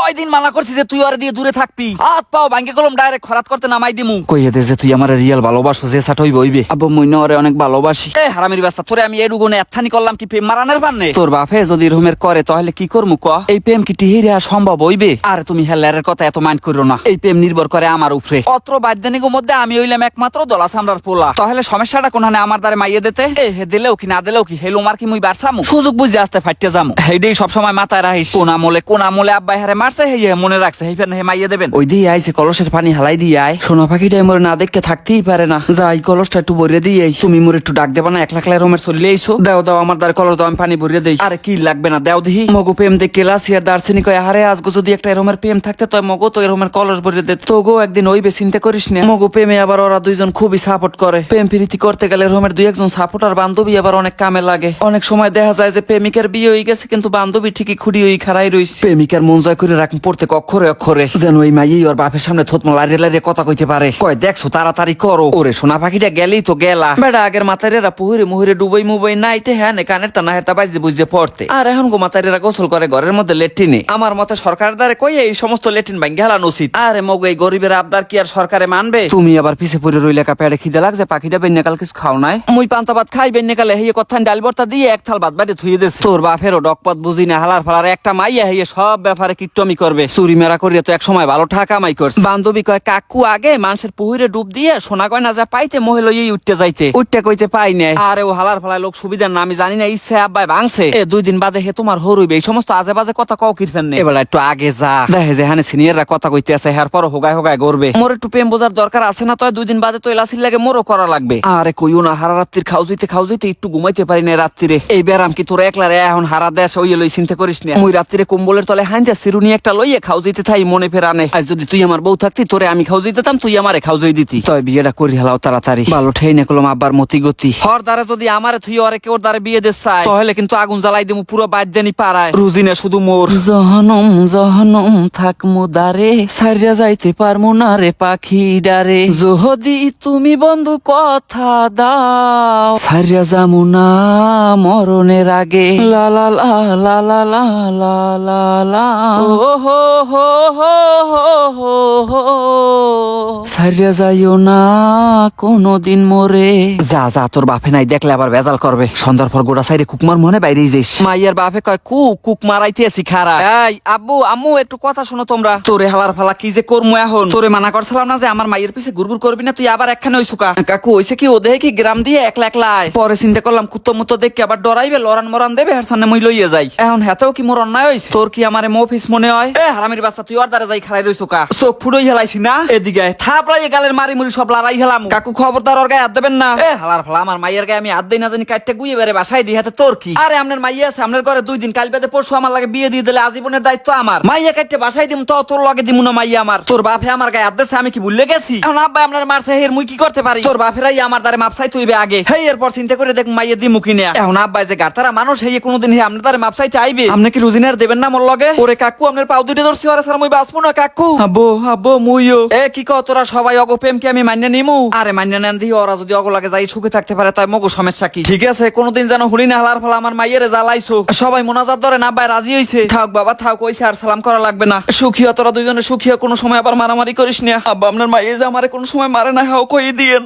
ওই দিন মানা করছি যে তুই ওরে দিয়ে দূরে থাকবি, হাত পাও ভাঙ্গে কলম ডাইরেক্ট খরাত করতে নামাই দিমু। কইয়ে দে যে তুই আমার রিয়েল ভালোবাসো, যে সাট হইবে হইবে। আব্বু মুইনা ওরে অনেক ভালোবাসি। এ হারামির বাচ্চা, তোরে আমি এডুগুনে এত্থানি করলাম কি প্রেম মারানের পান্নে? তোর বাপে যদি রুমের করে তাহলে কি করমু ক? এই প্রেম কি টিহিরে সম্ভব হইবে? আর তুমি হেলারের কথা এত মাইন্ড করো না, এই প্রেম নির্ভর করে আমার উপরে। অত্র বাদ্যানিকের মধ্যে আমি হইলাম একমাত্র দলা সামরার পোলা। তাহলে সমস্যাটা কোনখানে আমার দ্বারে মাইয়ে দিতে? এ হে দিলেও কি না দিলেও কি হেলো মার কি মুই বারসামু? সুযোগ বুঝে আসতে ফাইটে যামু, হেইডেই সবসময় মাথায় রাখিস। কোন আমলে আব্বাই হারে মারছে হেইয়ে মনে রাখছে, হেইফেন হে মাইয়ে দেবেন। ওই দিয়ে আইছে কলসের পানি হালাই দিয়ে আয়। সোনা পাখিটা মোরে না দেখতে থাকতেই পারে না, যাই কলসটা একটু ভরিয়ে দিয়ে আই। তুমি মোরে একটু ডাক দেবা না? একলা একলা রুমের চলে আইছো, দাও দাও আমার দ্বারে কলস দাও, আমি পানি ভরিয়ে দেই। আরে কি লাগবে না, দাও দিহি। মগু প্রেম দেখ কেলাসিয়ার দার্সিনি কয় আরে আজগো যদি একটা এরমের প্রেম থাকতে তো মগো তো এরমের কলস ভরিয়ে দে। তো গো একদিন ওইবে চিন্তা করিস না। মগু প্রেমে আবার ওরা দুইজন খুবই সাপোর্ট করে। প্রেম প্রীতি করতে গেলে রোমের দুই একজন সাপোর্ট আর বান্ধবী আবার অনেক কামে লাগে। অনেক সময় দেখা যায় যে প্রেমিকের বিয়ে হয়ে গেছে কিন্তু বান্ধবী ঠিকই খুঁড়ি হয়ে খাড়াই রইছে। প্রেমিকার মন জয় করে রাখুন প্রত্যেক অক্ষরে অক্ষরে, যেন ওই মাইই ওর বাপের সামনে থতমা লারিয়ে লারিয়ে কথা কইতে পারে। কয় দেখছো তাড়াতাড়ি করো। ওরে সোনা পাখিটা গেলেই তো গেলা বেড়া, আগের মাতারেরা পুহুরে মুহুরে ডুবই মুবই নাইতে হ্যাঁ কানের তা না হেরতা বাজে বুঝে পড়তে। আর এখন গো মাতারেরা গোসল করে ঘরের মধ্যে লেট্রিনে। আমার মতে সরকার দ্বারে কই এই সমস্ত লেট্রিন ভাঙ্গে হেলানো উচিত। আরে মগ এই গরিবের আবদার কি আর সরকারে মানবে? তুমি আবার পিছে পড়ে রইলে পেড়ে খিদে লাগছে, পাখিটা বেন্যাকাল কিছু খাও নাই? মুই পান্তা ভাত খাই বেন্যাকালে হেয়ে কথা ডাল ভর্তা দিয়ে এক থাল ভাত বাড়ি থুয়ে দিছে। তোর বাপেরও ডকপথ বুঝি না, হালার ফালার একটা মাইয়া হেয়ে সব ব্যাপারে কিট্টমি করবে। চুরি মেরা করিয়া তো এক সময় ভালো টাকা কামাই করছে। বান্ধবী কয় কাকু আগে মানুষের পুহুরে ডুব দিয়ে সোনা গয়না যা পাইতে মহিলা উঠতে যাইতে, উঠতে কইতে পাই নাই। আরে ও হালার ফালার লোক সুবিধার না আমি জানি না, ইচ্ছে আব্বাই ভাঙছে। এ 2 দিন বাদে হে তোমার হরইবে। এই সমস্ত আজে বাজে কথা কও কিরফেন নেই। এবার একটু আগে যা, দেখে যে হানে সিনিয়ররা কথা কইতে আছে, এর পর হোগায় হোগায় করবে। মোর একটু প্রেম বোঝার দরকার আছে না? তো 2 দিন বাদে তো এলাসির লাগে মোরও করা লাগবে। আরে কইও না, হারা রাত্রির খাও যাইতে একটু ঘুমাইতে পারি না রাত্রিরে। এই ব্যারাম কি তোর একলা রে? এখন হারা দেশ ওই লই চিন্তা করিস না। মুই রাত্রিরে কম্বলের তলে হাইন্দা সিরুনি একটা লইয়ে খাও যাইতে থাই মনে ফেরানে। আজ যদি তুই আমার বউ থাকতি তোরে আমি খাও যাইতাম, তুই আমারে খাও যাই দিতি। তয় বিয়েটা করি হেলাও তাড়াতাড়ি, ভালো ঠেই না কলম আব্বার মতি গতি। হর দ্বারে যদি আমারে তুই ওরে কেউ দ্বারে বিয়ে দে চাই তাহলে কিন্তু আগুন জ্বালাই দিমু পুরো বাদ্যানি পাড়ায়। রুজিনা শুধু মোর জহনম জহনম থাকমু দারে, সারিয়া যাইতে পারমু না রে পাখি ডারে। যদি তুমি বন্ধু কথা দাও সারিয়া যামু না মরণের আগে। লা লা লা লা লা লা লা লা লা ও হো হো হো হো হো সারিয়া যাইও না কোনদিন মোরে। যা যা, তোর বাপে নাই দেখলে আবার বেজাল করবে। সন্ধ্যার পর গোড়া সাইডে কুকমার মনে বাইরে যাইস। মাইয়ার বাপে কয় কুক মারাইতে আছি খারা। এই আব্বু আম্মু একটু কথা শোনো তোমরা। তোরে হালার ফালা কি যে করমু এখন? তোরে মানা করছিলাম না যে আমার মাইয়ের পিছে গুড়গুড় করবি না? তুই আবার একখানে ওই সুকা কাকু হইছে কি ও দেখে কি গ্রাম দিয়ে একলা একলা আয়। পরে চিন্তা করলাম কুত্তো মুত্তো দেখে আবার ডরাইবে, লড়ান মরান দেবে, আর সামনে মুই লইয়ে যাই। এখন হেতেও কি মোর অন্যায় হইছে? তোর কি আমারে মফিস মনে হয়? এ হারামির বাচ্চা, তুই ওর দ্বারা যাই খারাই রইছ কা? চোখ ফুড়ই হেলাইছি না? এদিকে থাপড়াই গালের মারি মুড়ি সব লড়াই হেলাম। কাকু খবরদার ওর গায়ে হাত দেবেন না। এ হালার ফালা, আমার মাইয়ের গায়ে আমি হাত দেই না জানি কাটতে গুইয়ে বেড়ে বাসায় দিই। হাতে তোর কি? আরে আপনার মাইয়া আছে আপনার ঘরে 2 দিন, কাল বাদে পরশু আমার লাগে বিয়ে দিয়ে দিলে আজীবনের দায়িত্ব আমার। মাইয়া কাটতে বাসায় দিম তো তোর লগে দিমু না মাইয়া আমার? তোর বাপে আমার গায়ে হাত দিছে আমি কি ভুলে গেছি? এখন আব্বা আপনার মারছে, হের মুই কি করতে পারি? তোর বাপেরাই আমার দ্বারে মাপ চাইতে হইবে আগে। হেই এরপর চিন্তা করে দেখ মাইয়া দিমু কিনা। এখন আব্বা যে গাতারা মানুষ, হেই কোনোদিন হে আপনার দ্বারে মাপ চাইতে আইবে? আপনি কি রুজিনার দেবেন না মোর লগে? ওরে কাকু আপনার পাও দুইটা ধরছি, ওরে স্যার মুই বাঁচবো না কাকু। আব্বু আব্বু মুইও এ কি কও তোরা সবাই অগো প্রেম কি আমি মান্য নিমু? আরে মান্য নেন দি, ওরা যদি অগো লাগে যাই সুখে থাকতে পারে তাই মগো সমস্যা কি? ঠিক আছে কোনোদিন যেন হুলি না হালার ফালা আমার মাইয়েরে জ্বালাইছো। সবাই মোনাজাত ধরে না ভাই রাজি হইছে। থাক বাবা থাক, কইছে আর সালাম করা লাগবে না। সুখিয়া তোরা দুইজনে সুখিয়া, কোনো সময় আবার মারামারি করিস না। আব্বা আপনার মাইয়ে যে আমারে কোনো সময় মারে না, হাও কই দিয়েন।